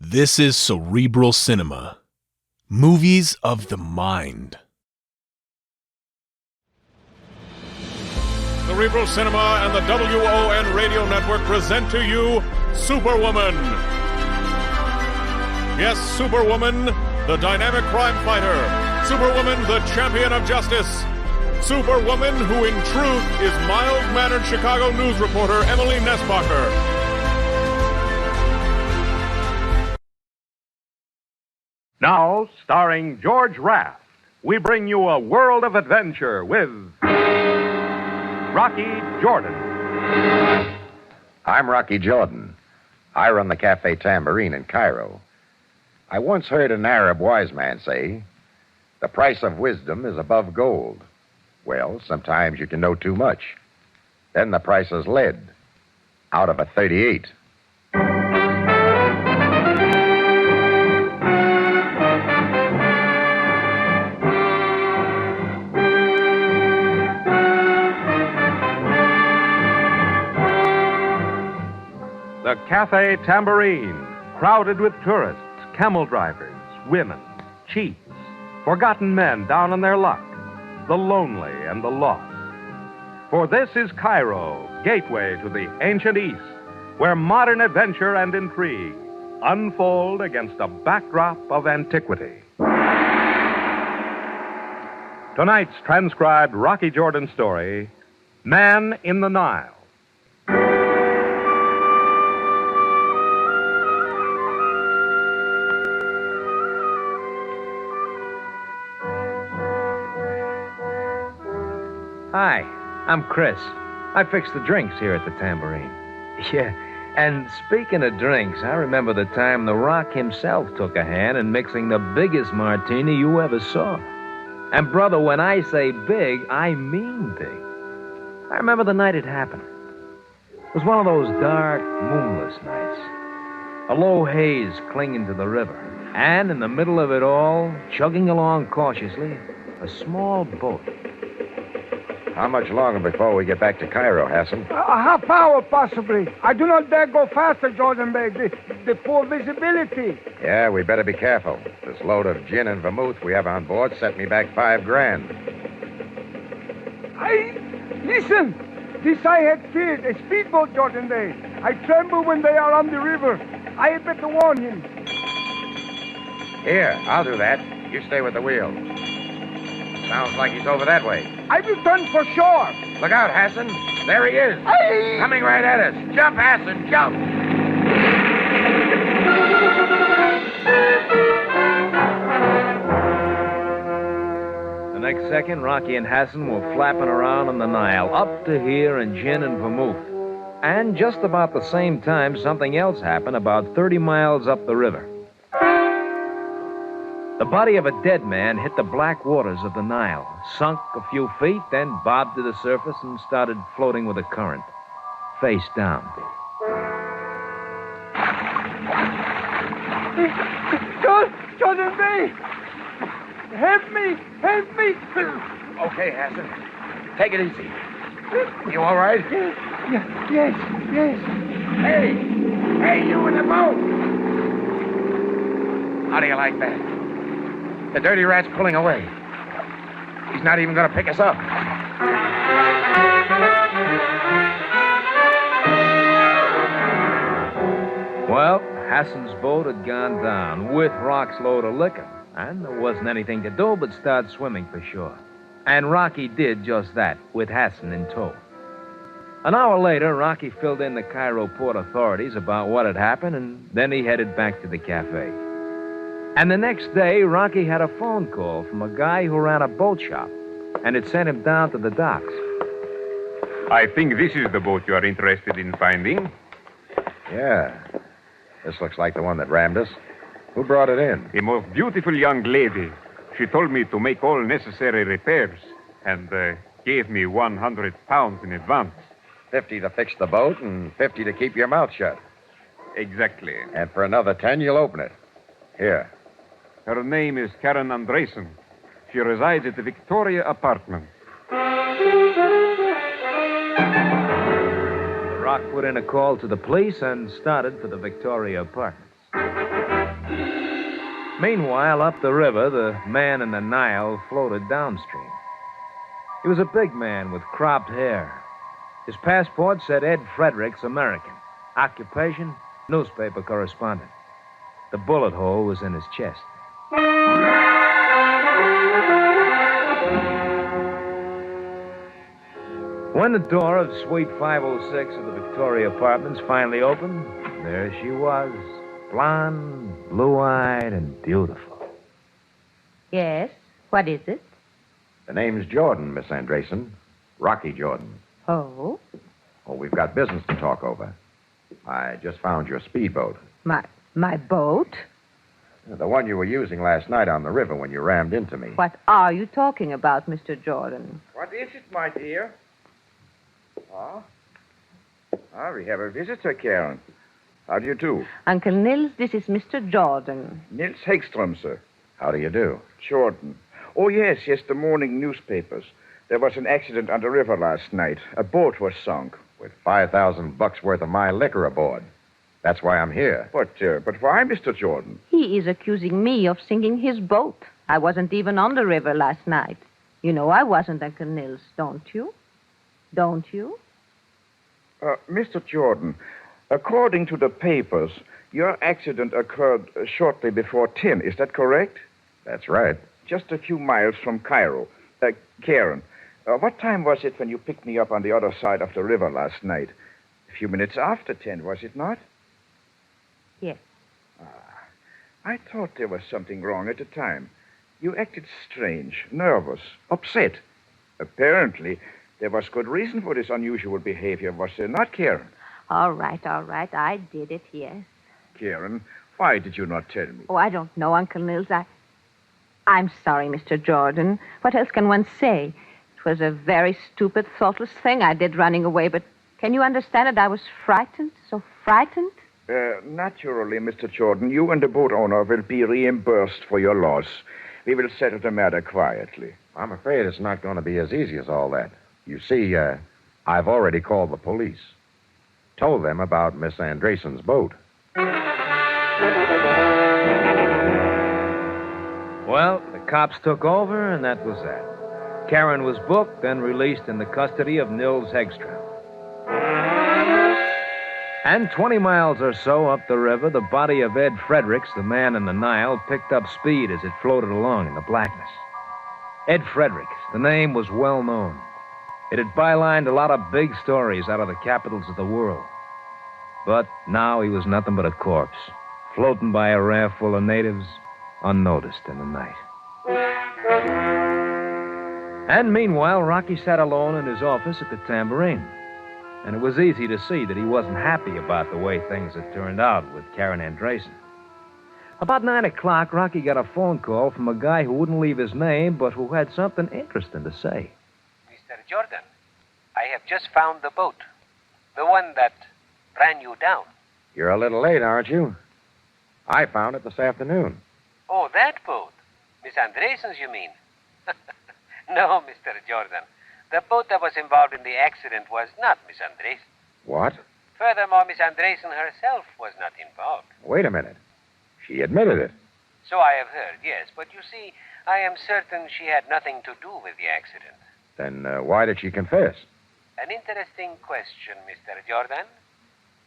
This is Cerebral Cinema. Movies of the mind. Cerebral Cinema and the WON Radio Network present to you Superwoman. Yes, Superwoman, the dynamic crime fighter. Superwoman, the champion of justice. Superwoman, who in truth is mild-mannered Chicago news reporter Emily Nesbacher. Now, starring George Raft, we bring you a world of adventure with Rocky Jordan. I'm Rocky Jordan. I run the Cafe Tambourine in Cairo. I once heard an Arab wise man say, "The price of wisdom is above gold." Well, sometimes you can know too much. Then the price is lead out of a 38. The Cafe Tambourine, crowded with tourists, camel drivers, women, cheats, forgotten men down on their luck, the lonely and the lost. For this is Cairo, gateway to the ancient East, where modern adventure and intrigue unfold against a backdrop of antiquity. Tonight's transcribed Rocky Jordan story, Man in the Nile. Hi, I'm Chris. I fix the drinks here at the Tambourine. Yeah, and speaking of drinks, I remember the time The Rock himself took a hand in mixing the biggest martini you ever saw. And brother, when I say big, I mean big. I remember the night it happened. It was one of those dark, moonless nights. A low haze clinging to the river. And in the middle of it all, chugging along cautiously, a small boat. How much longer before we get back to Cairo, Hassan? A half hour, possibly. I do not dare go faster, Jordan Bay. The poor visibility. Yeah, we better be careful. This load of gin and vermouth we have on board set me back $5,000. Listen. This I had feared. A speedboat, Jordan Bay. I tremble when they are on the river. I had better warn him. Here, I'll do that. You stay with the wheel. Sounds like he's over that way. I will turn for shore. Look out, Hassan. There he is. Hey! Coming right at us. Jump, Hassan, jump. The next second, Rocky and Hassan were flapping around on the Nile, up to here in gin and vermouth. And just about the same time, something else happened about 30 miles up the river. The body of a dead man hit the black waters of the Nile, sunk a few feet, then bobbed to the surface and started floating with the current, face down. Jordan Bay! Help me! Help me! Okay, Hassan. Take it easy. You all right? Yes. Hey, you in the boat! How do you like that? The dirty rat's pulling away. He's not even going to pick us up. Well, Hassan's boat had gone down with Rock's load of liquor, and there wasn't anything to do but start swimming for shore. And Rocky did just that, with Hassan in tow. An hour later, Rocky filled in the Cairo port authorities about what had happened, and then he headed back to the cafe. And the next day, Rocky had a phone call from a guy who ran a boat shop, and it sent him down to the docks. I think this is the boat you are interested in finding. Yeah. This looks like the one that rammed us. Who brought it in? A most beautiful young lady. She told me to make all necessary repairs and gave me 100 pounds in advance. 50 to fix the boat and 50 to keep your mouth shut. Exactly. And for another 10, you'll open it. Here. Her name is Karen Andresen. She resides at the Victoria apartment. Rock put in a call to the police and started for the Victoria apartments. Meanwhile, up the river, the man in the Nile floated downstream. He was a big man with cropped hair. His passport said Ed Fredericks, American. Occupation, newspaper correspondent. The bullet hole was in his chest. When the door of Suite 506 of the Victoria Apartments finally opened, there she was, blonde, blue-eyed, and beautiful. Yes? What is it? The name's Jordan, Miss Andresen. Rocky Jordan. Oh? Oh, we've got business to talk over. I just found your speedboat. My boat? The one you were using last night on the river when you rammed into me. What are you talking about, Mr. Jordan? What is it, my dear? We have a visitor, Karen. How do you do? Uncle Nils, this is Mr. Jordan. Nils Hegström, sir. How do you do? Jordan. Oh, yes, the morning newspapers. There was an accident on the river last night. A boat was sunk. With $5,000 worth of my liquor aboard. That's why I'm here. But why, Mr. Jordan? He is accusing me of sinking his boat. I wasn't even on the river last night. You know I wasn't, Uncle Nils, don't you? Don't you? Mr. Jordan, according to the papers, your accident occurred shortly before 10. Is that correct? That's right. Just a few miles from Cairo. Karen, what time was it when you picked me up on the other side of the river last night? A few minutes after 10, was it not? Yes. I thought there was something wrong at the time. You acted strange, nervous, upset. Apparently, there was good reason for this unusual behavior, was there not, Karen? All right. I did it, yes. Karen, why did you not tell me? Oh, I don't know, Uncle Nils. I'm sorry, Mr. Jordan. What else can one say? It was a very stupid, thoughtless thing I did running away, but can you understand it? I was frightened, so frightened. Naturally, Mr. Jordan, you and the boat owner will be reimbursed for your loss. We will settle the matter quietly. I'm afraid it's not going to be as easy as all that. You see, I've already called the police. Told them about Miss Andresen's boat. Well, the cops took over, and that was that. Karen was booked and released in the custody of Nils Hegström. And 20 miles or so up the river, the body of Ed Fredericks, the man in the Nile, picked up speed as it floated along in the blackness. Ed Fredericks, the name was well known. It had bylined a lot of big stories out of the capitals of the world. But now he was nothing but a corpse, floating by a raft full of natives, unnoticed in the night. And meanwhile, Rocky sat alone in his office at the Tambourine. And it was easy to see that he wasn't happy about the way things had turned out with Karen Andresen. About 9 o'clock, Rocky got a phone call from a guy who wouldn't leave his name, but who had something interesting to say. Mr. Jordan, I have just found the boat. The one that ran you down. You're a little late, aren't you? I found it this afternoon. Oh, that boat. Miss Andresen's, you mean? No, Mr. Jordan. The boat that was involved in the accident was not Miss Andresen. What? Furthermore, Miss Andresen herself was not involved. Wait a minute. She admitted it. So I have heard, yes. But you see, I am certain she had nothing to do with the accident. Then why did she confess? An interesting question, Mr. Jordan.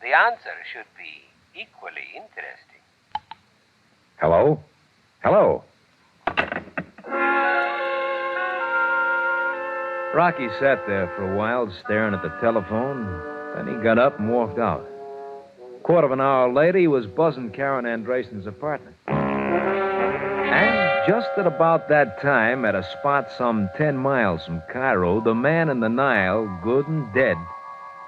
The answer should be equally interesting. Hello? Hello? Rocky sat there for a while, staring at the telephone. Then he got up and walked out. Quarter of an hour later, he was buzzing Karen Andresen's apartment. And just at about that time, at a spot some 10 miles from Cairo, the man in the Nile, good and dead,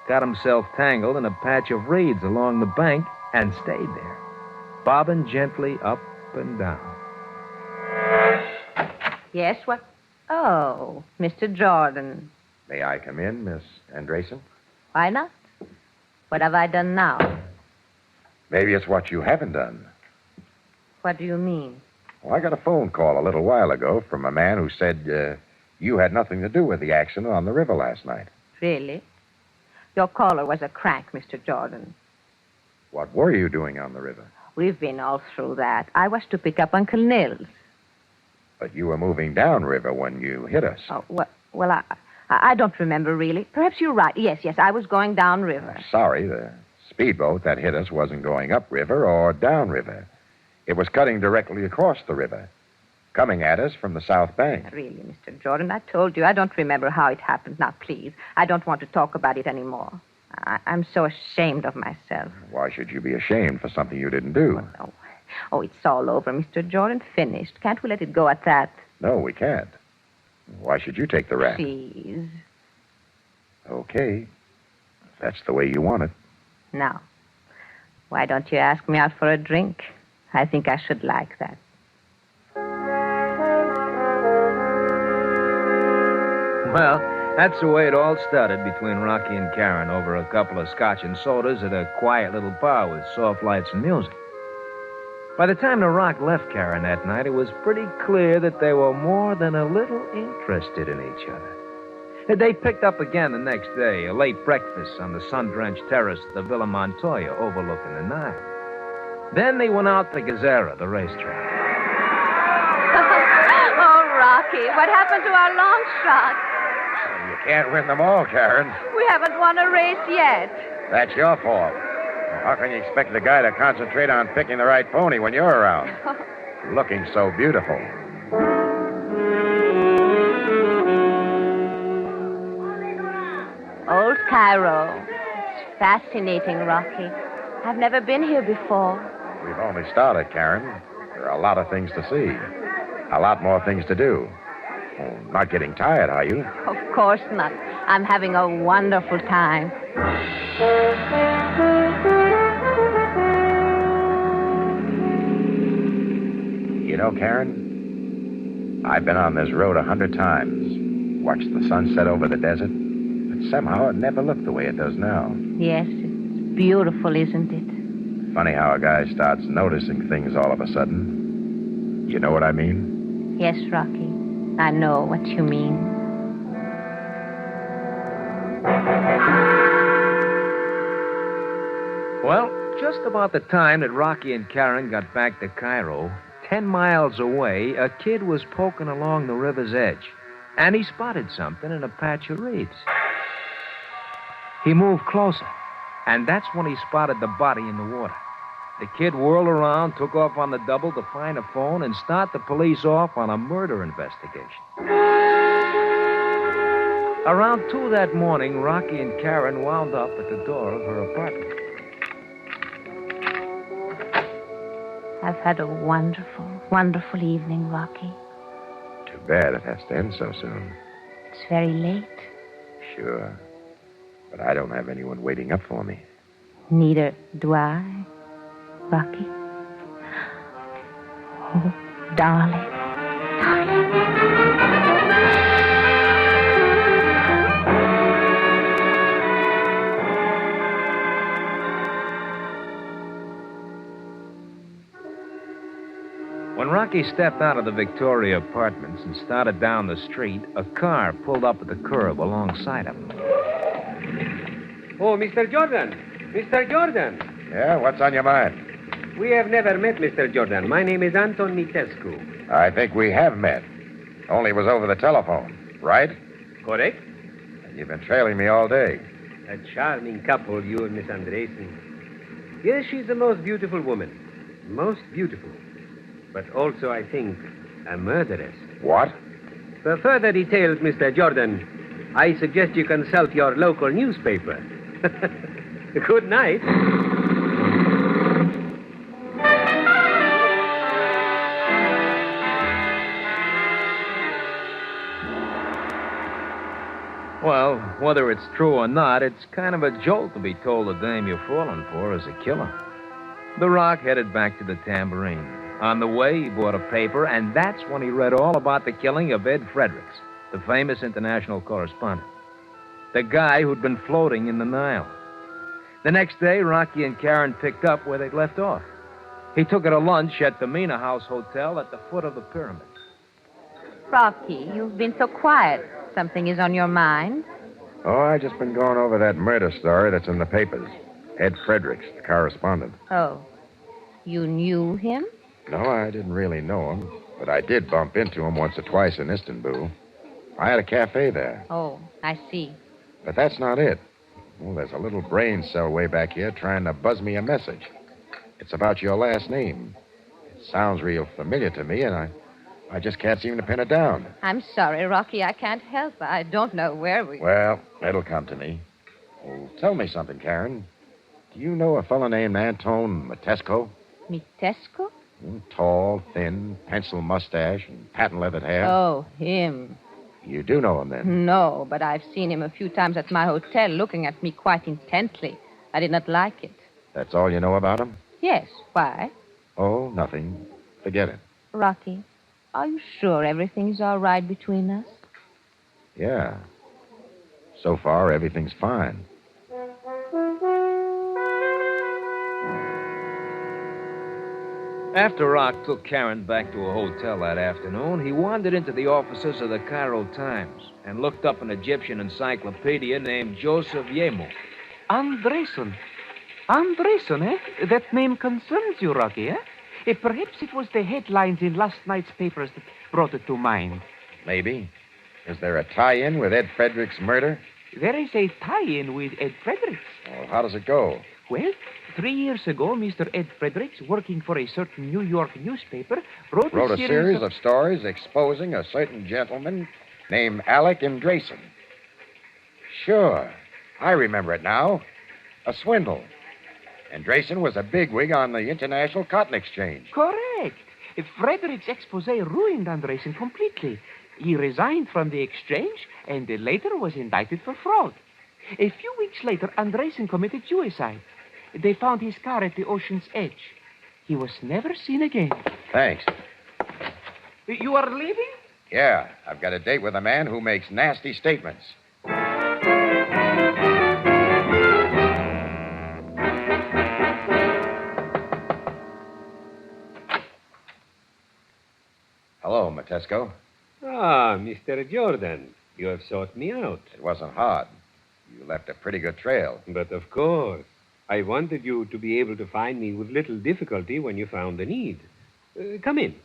got himself tangled in a patch of reeds along the bank and stayed there, bobbing gently up and down. Yes, what? Oh, Mr. Jordan. May I come in, Miss Andresen? Why not? What have I done now? Maybe it's what you haven't done. What do you mean? Well, I got a phone call a little while ago from a man who said you had nothing to do with the accident on the river last night. Really? Your caller was a crank, Mr. Jordan. What were you doing on the river? we've been all through that. I was to pick up Uncle Nils. But you were moving downriver when you hit us. Oh, well, I don't remember, really. Perhaps you're right. Yes, I was going downriver. Sorry, the speedboat that hit us wasn't going upriver or downriver. It was cutting directly across the river, coming at us from the south bank. Really, Mr. Jordan, I told you, I don't remember how it happened. Now, please, I don't want to talk about it anymore. I'm so ashamed of myself. Why should you be ashamed for something you didn't do? Oh, it's all over, Mr. Jordan. Finished. Can't we let it go at that? No, we can't. Why should you take the rap? Please. Okay. If that's the way you want it. Now, why don't you ask me out for a drink? I think I should like that. Well, that's the way it all started between Rocky and Karen over a couple of scotch and sodas at a quiet little bar with soft lights and music. By the time the Rock left Karen that night, it was pretty clear that they were more than a little interested in each other. They picked up again the next day, a late breakfast on the sun-drenched terrace of the Villa Montoya overlooking the Nile. Then they went out to Gazera, the racetrack. Oh, Rocky, what happened to our long shot? You can't win them all, Karen. We haven't won a race yet. That's your fault. How can you expect the guy to concentrate on picking the right pony when you're around? Looking so beautiful. Old Cairo. It's fascinating, Rocky. I've never been here before. We've only started, Karen. There are a lot of things to see. A lot more things to do. Oh, not getting tired, are you? Of course not. I'm having a wonderful time. You know, Karen, I've been on this road 100 times, watched the sun set over the desert, but somehow it never looked the way it does now. Yes, it's beautiful, isn't it? Funny how a guy starts noticing things all of a sudden. You know what I mean? Yes, Rocky. I know what you mean. Well, just about the time that Rocky and Karen got back to Cairo, 10 miles away, a kid was poking along the river's edge, and he spotted something in a patch of reeds. He moved closer, and that's when he spotted the body in the water. The kid whirled around, took off on the double to find a phone, and start the police off on a murder investigation. Around 2 that morning, Rocky and Karen wound up at the door of her apartment. I've had a wonderful, wonderful evening, Rocky. Too bad it has to end so soon. It's very late. Sure. But I don't have anyone waiting up for me. Neither do I, Rocky. Oh, darling, darling. When Rocky stepped out of the Victoria apartments and started down the street, a car pulled up at the curb alongside him. Oh, Mr. Jordan. Mr. Jordan. Yeah, what's on your mind? We have never met, Mr. Jordan. My name is Anton Mitescu. I think we have met. Only it was over the telephone, right? Correct? You've been trailing me all day. A charming couple, you and Miss Andresen. Yes, she's the most beautiful woman. Most beautiful. But also, I think, a murderess. What? For further details, Mr. Jordan, I suggest you consult your local newspaper. Good night. Well, whether it's true or not, it's kind of a jolt to be told the dame you're falling for is a killer. The Rock headed back to the Tambourine. On the way, he bought a paper, and that's when he read all about the killing of Ed Fredericks, the famous international correspondent. The guy who'd been floating in the Nile. The next day, Rocky and Karen picked up where they'd left off. He took her to lunch at the Mina House Hotel at the foot of the pyramid. Rocky, you've been so quiet. Something is on your mind? Oh, I just been going over that murder story that's in the papers. Ed Fredericks, the correspondent. Oh. You knew him? No, I didn't really know him, but I did bump into him once or twice in Istanbul. I had a cafe there. Oh, I see. But that's not it. Well, there's a little brain cell way back here trying to buzz me a message. It's about your last name. It sounds real familiar to me, and I just can't seem to pin it down. I'm sorry, Rocky. I can't help. I don't know where we... Well, it'll come to me. Oh, tell me something, Karen. Do you know a fellow named Anton Matesco? Mitesco? Tall, thin, pencil mustache, and patent-leathered hair. Oh, him. You do know him, then? No, but I've seen him a few times at my hotel looking at me quite intently. I did not like it. That's all you know about him? Yes. Why? Oh, nothing. Forget it. Rocky, are you sure everything's all right between us? Yeah. So far, everything's fine. After Rock took Karen back to a hotel that afternoon, he wandered into the offices of the Cairo Times and looked up an Egyptian encyclopedia named Joseph Yemo. Andresen. Andresen, eh? That name concerns you, Rocky, eh? Perhaps it was the headlines in last night's papers that brought it to mind. Maybe. Is there a tie-in with Ed Frederick's murder? There is a tie-in with Ed Fredericks. Well, how does it go? Well, 3 years ago, Mr. Ed Fredericks, working for a certain New York newspaper, wrote a series of stories exposing a certain gentleman named Alec Andresen. Sure. I remember it now. A swindle. Andresen was a bigwig on the International Cotton Exchange. Correct. Fredericks' expose ruined Andresen completely. He resigned from the exchange and later was indicted for fraud. A few weeks later, Andresen committed suicide. They found his car at the ocean's edge. He was never seen again. Thanks. You are leaving? Yeah, I've got a date with a man who makes nasty statements. Hello, Matesco. Ah, Mr. Jordan. You have sought me out. It wasn't hard. You left a pretty good trail. But of course, I wanted you to be able to find me with little difficulty when you found the need. Come in.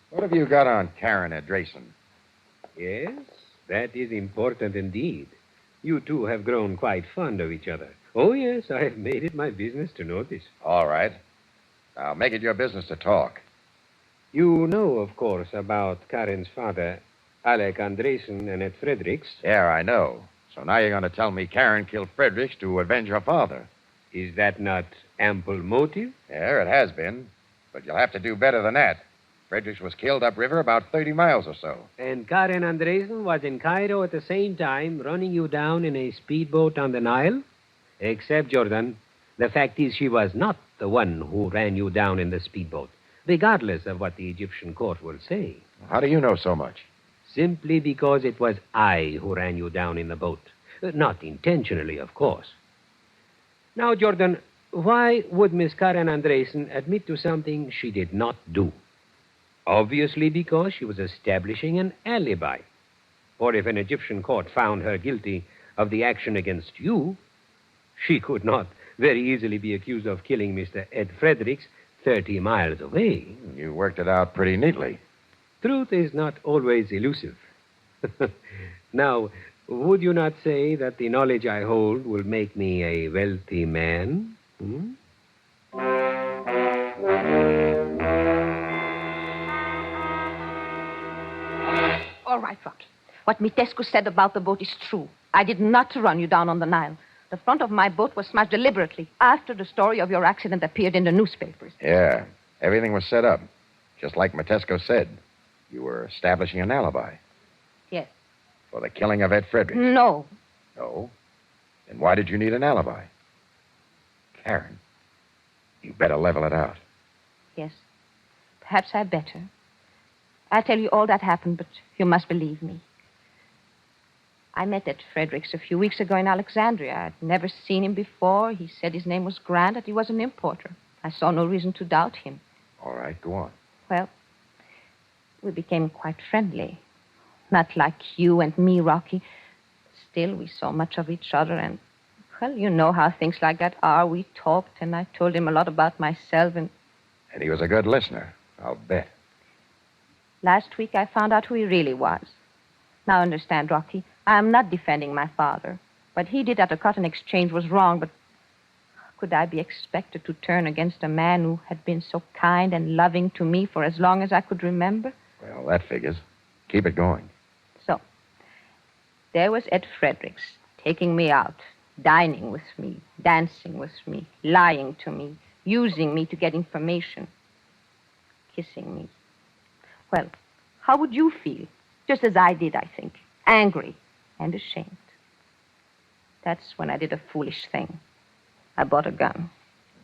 What have you got on Karen Andresen? Yes, that is important indeed. You two have grown quite fond of each other. Oh, yes, I have made it my business to notice. All right. Now, make it your business to talk. You know, of course, about Karen's father, Alec Andresen, and Ed Fredericks. Yeah, I know. So now you're going to tell me Karen killed Fredericks to avenge her father. Is that not ample motive? Yeah, it has been. But you'll have to do better than that. Fredericks was killed upriver about 30 miles or so. And Karen Andresen was in Cairo at the same time, running you down in a speedboat on the Nile? Except, Jordan, the fact is she was not the one who ran you down in the speedboat, regardless of what the Egyptian court will say. How do you know so much? Simply because it was I who ran you down in the boat. Not intentionally, of course. Now, Jordan, why would Miss Karen Andresen admit to something she did not do? Obviously because she was establishing an alibi. Or if an Egyptian court found her guilty of the action against you, she could not very easily be accused of killing Mr. Ed Fredericks 30 miles away. You worked it out pretty neatly. Truth is not always elusive. Now, would you not say that the knowledge I hold will make me a wealthy man? Hmm? All right, Rocky. What Mitescu said about the boat is true. I did not run you down on the Nile. The front of my boat was smashed deliberately after the story of your accident appeared in the newspapers. Yeah, everything was set up, just like Matesco said. You were establishing an alibi. Yes. For the killing of Ed Fredericks. No. No? Then why did you need an alibi? Karen, you better level it out. Yes. Perhaps I'd better. I'll tell you all that happened, but you must believe me. I met Ed Fredericks a few weeks ago in Alexandria. I'd never seen him before. He said his name was Grant, that he was an importer. I saw no reason to doubt him. All right, go on. Well, we became quite friendly. Not like you and me, Rocky. Still, we saw much of each other, and Well, you know how things like that are. We talked, and I told him a lot about myself, and And he was a good listener, I'll bet. last week I found out who he really was. Now understand, Rocky, I am not defending my father. What he did at the cotton exchange was wrong, but how could I be expected to turn against a man who had been so kind and loving to me for as long as I could remember? Well, that figures. Keep it going. So, there was Ed Fredericks, taking me out, dining with me, dancing with me, lying to me, using me to get information, kissing me. Well, how would you feel? Just as I did, I think. Angry and ashamed. That's when I did a foolish thing. I bought a gun.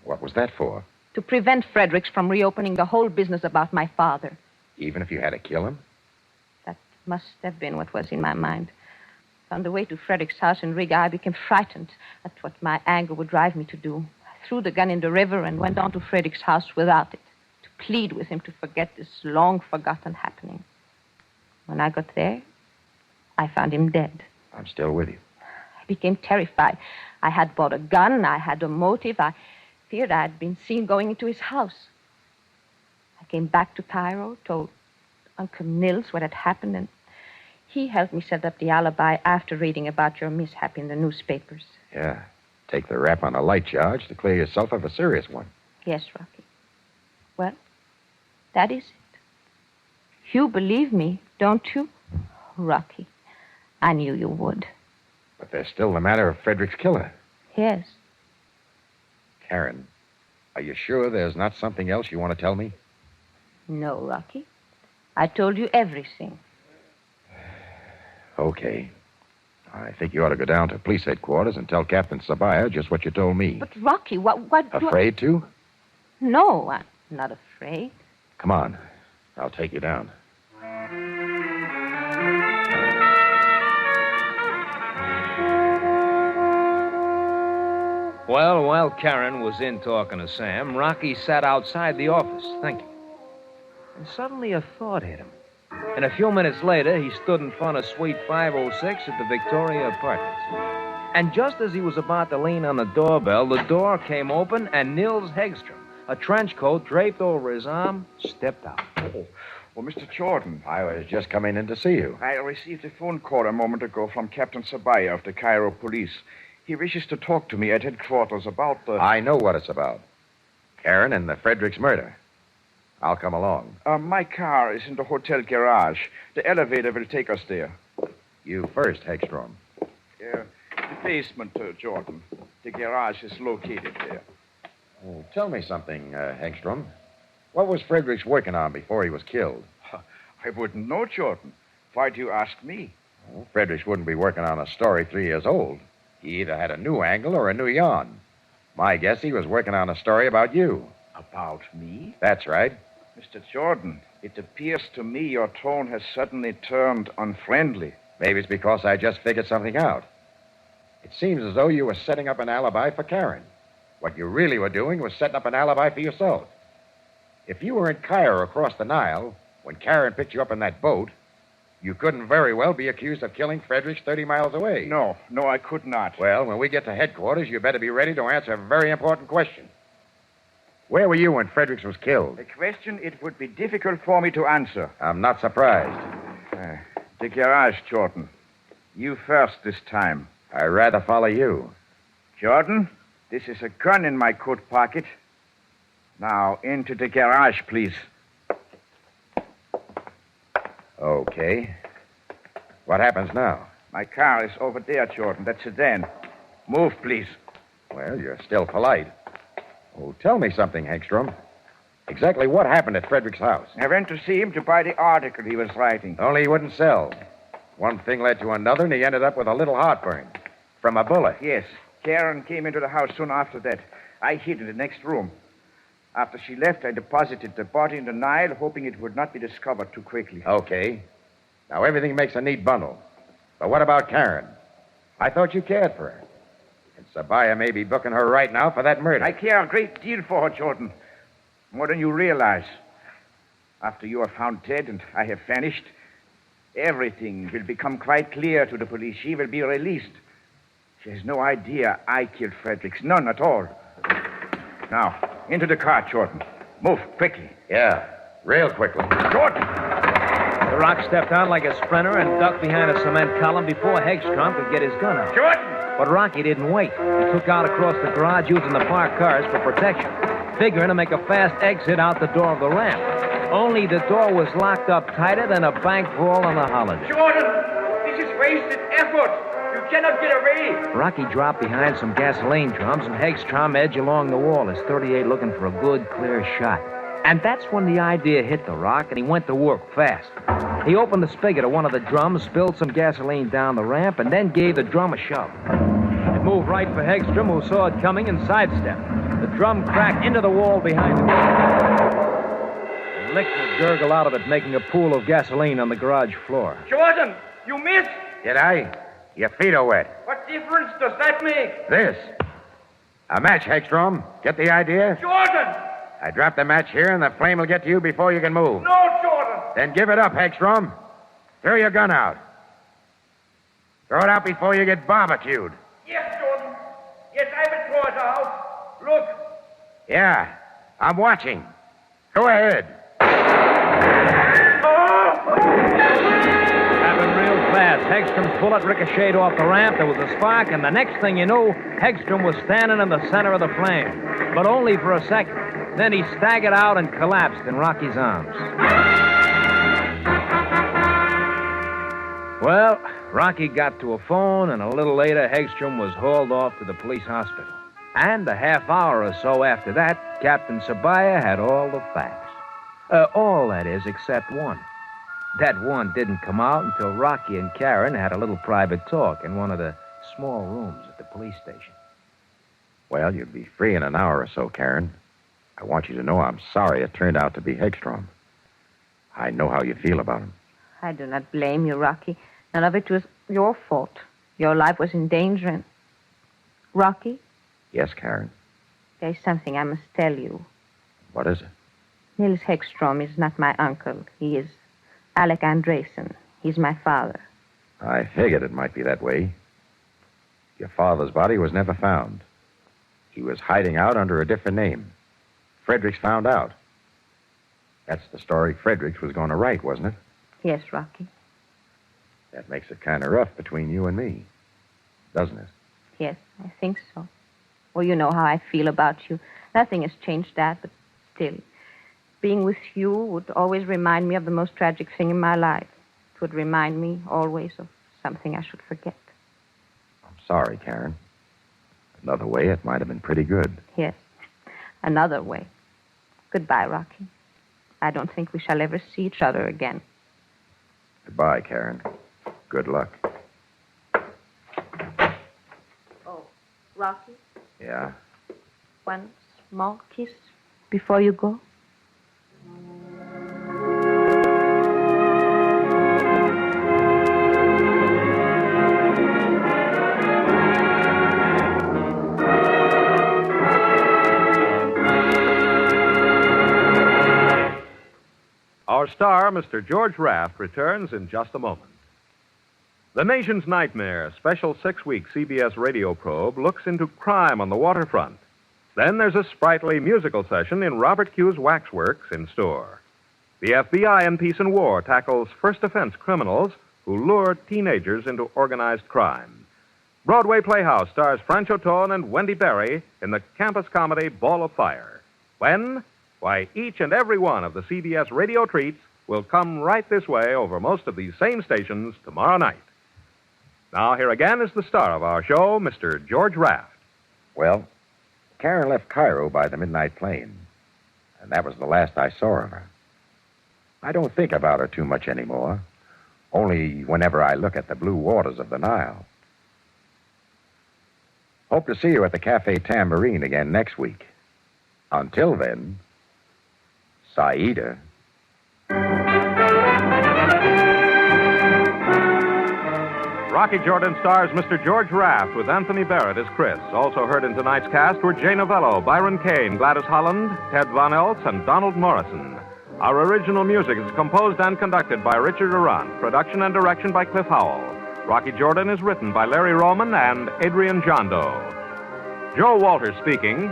What was that for? To prevent Fredericks from reopening the whole business about my father. Even if you had to kill him? That must have been what was in my mind. On the way to Fredericks' house in Riga, I became frightened at what my anger would drive me to do. I threw the gun in the river and went on to Fredericks' house without it, to plead with him to forget this long-forgotten happening. When I got there, I found him dead. I'm still with you. I became terrified. I had bought a gun. I had a motive. I feared I had been seen going into his house. I came back to Cairo, told Uncle Nils what had happened, and he helped me set up the alibi after reading about your mishap in the newspapers. Yeah. Take the rap on a light charge to clear yourself of a serious one. Yes, Rocky. Well, that is it. You believe me, don't you? Rocky, I knew you would. But there's still the matter of Frederick's killer. Yes. Karen, are you sure there's not something else you want to tell me? No, Rocky. I told you everything. Okay. I think you ought to go down to police headquarters and tell Captain Sabaya just what you told me. But, Rocky, what... Afraid to? No, I'm not afraid. Come on. I'll take you down. Well, while Karen was in talking to Sam, Rocky sat outside the office thinking. And suddenly a thought hit him. And a few minutes later, he stood in front of Suite 506 at the Victoria Apartments. And just as he was about to lean on the doorbell, the door came open and Nils Hegstrom, a trench coat draped over his arm, stepped out. Well, Mr. Jordan. I was just coming in to see you. I received a phone call a moment ago from Captain Sabaya of the Cairo police. He wishes to talk to me at headquarters about the... I know what it's about. Karen and the Fredericks murder. I'll come along. My car is in the hotel garage. The elevator will take us there. You first, Hegstrom. The basement, Jordan. The garage is located there. Oh, tell me something, Hegstrom. What was Fredericks working on before he was killed? I wouldn't know, Jordan. Why do you ask me? Well, Fredericks wouldn't be working on a story 3 years old. He either had a new angle or a new yarn. My guess he was working on a story about you. About me? That's right. Mr. Jordan, it appears to me your tone has suddenly turned unfriendly. Maybe it's because I just figured something out. It seems as though you were setting up an alibi for Karen. What you really were doing was setting up an alibi for yourself. If you were in Cairo across the Nile, when Karen picked you up in that boat, you couldn't very well be accused of killing Fredericks 30 miles away. No, I could not. Well, when we get to headquarters, you better be ready to answer a very important question. Where were you when Fredericks was killed? A question it would be difficult for me to answer. I'm not surprised. The garage, Jordan. You first this time. I'd rather follow you. Jordan, this is a gun in my coat pocket. Now, into the garage, please. Okay. What happens now? My car is over there, Jordan. That sedan. Move, please. Well, you're still polite. Oh, tell me something, Hegstrom. Exactly what happened at Fredericks' house? I went to see him to buy the article he was writing. Only he wouldn't sell. One thing led to another, and he ended up with a little heartburn. From a bullet. Yes. Karen came into the house soon after that. I hid in the next room. After she left, I deposited the body in the Nile, hoping it would not be discovered too quickly. Okay. Now, everything makes a neat bundle. But what about Karen? I thought you cared for her. And Sabaya may be booking her right now for that murder. I care a great deal for her, Jordan. More than you realize. After you are found dead and I have vanished, everything will become quite clear to the police. She will be released. She has no idea I killed Fredericks. None at all. Now, into the car, Jordan. Move, quickly. Yeah, real quickly. Jordan! The Rock stepped out like a sprinter and ducked behind a cement column before Hegstrom could get his gun out. Jordan! But Rocky didn't wait. He took out across the garage using the parked cars for protection, figuring to make a fast exit out the door of the ramp. Only the door was locked up tighter than a bank vault on a holiday. Jordan, this is wasted effort. You cannot get away. Rocky dropped behind some gasoline drums, and Hegstrom edged along the wall, his .38 looking for a good, clear shot. And that's when the idea hit the Rock, and he went to work fast. He opened the spigot of one of the drums, spilled some gasoline down the ramp, and then gave the drum a shove. It moved right for Hegstrom, who saw it coming and sidestepped. The drum cracked into the wall behind him. The liquid gurgled out of it, making a pool of gasoline on the garage floor. Jordan, you missed. Did I? Your feet are wet. What difference does that make? This. A match, Hegstrom. Get the idea? Jordan! I drop the match here, and the flame will get to you before you can move. No, Jordan! Then give it up, Hegstrom. Throw your gun out. Throw it out before you get barbecued. Yes, Jordan. Yes, I will throw it out. Look. Yeah, I'm watching. Go ahead. Happened real fast. Hegstrom's bullet ricocheted off the ramp. There was a spark, and the next thing you knew, Hegstrom was standing in the center of the flame. But only for a second. Then he staggered out and collapsed in Rocky's arms. Well, Rocky got to a phone, and a little later, Hegstrom was hauled off to the police hospital. And a half hour or so after that, Captain Sabaya had all the facts. All, that is, except one. That one didn't come out until Rocky and Karen had a little private talk in one of the small rooms at the police station. Well, you'll be free in an hour or so, Karen. I want you to know I'm sorry it turned out to be Hegstrom. I know how you feel about him. I do not blame you, Rocky. None of it was your fault. Your life was in danger and... Rocky, Yes, Karen. there's something I must tell you. What is it? Nils Hegstrom is not my uncle. He is Alec Andresen. He's my father. I figured it might be that way. Your father's body was never found. He was hiding out under a different name. Fredericks found out. That's the story Fredericks was going to write, wasn't it? Yes, Rocky. That makes it kind of rough between you and me, doesn't it? Yes, I think so. Well, you know how I feel about you. Nothing has changed that, but still, being with you would always remind me of the most tragic thing in my life. It would remind me always of something I should forget. I'm sorry, Karen. Another way, it might have been pretty good. Yes, another way. Goodbye, Rocky. I don't think we shall ever see each other again. Goodbye, Karen. Good luck. Oh, Rocky, Yeah? one small kiss before you go. Our star, Mr. George Raft, returns in just a moment. The Nation's Nightmare, special 6-week CBS radio probe, looks into crime on the waterfront. Then there's a sprightly musical session in Robert Q's Waxworks in store. The FBI in Peace and War tackles first offense criminals who lure teenagers into organized crime. Broadway Playhouse stars Francho Ton and Wendy Berry in the campus comedy Ball of Fire. When? Why, each and every one of the CBS radio treats will come right this way over most of these same stations tomorrow night. Now, here again is the star of our show, Mr. George Raft. Well, Karen left Cairo by the midnight plane, and that was the last I saw of her. I don't think about her too much anymore, only whenever I look at the blue waters of the Nile. Hope to see you at the Cafe Tambourine again next week. Until then, Saida. Rocky Jordan stars Mr. George Raft with Anthony Barrett as Chris. Also heard in tonight's cast were Jay Novello, Byron Kane, Gladys Holland, Ted Von Eltz, and Donald Morrison. Our original music is composed and conducted by Richard Arant. Production and direction by Cliff Howell. Rocky Jordan is written by Larry Roman and Adrian Jondo. Joe Walters speaking.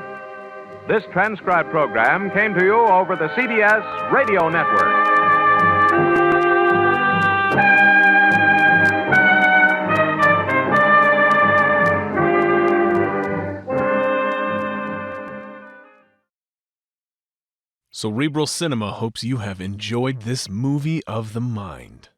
This transcribed program came to you over the CBS Radio Network. Cerebral Cinema hopes you have enjoyed this movie of the mind.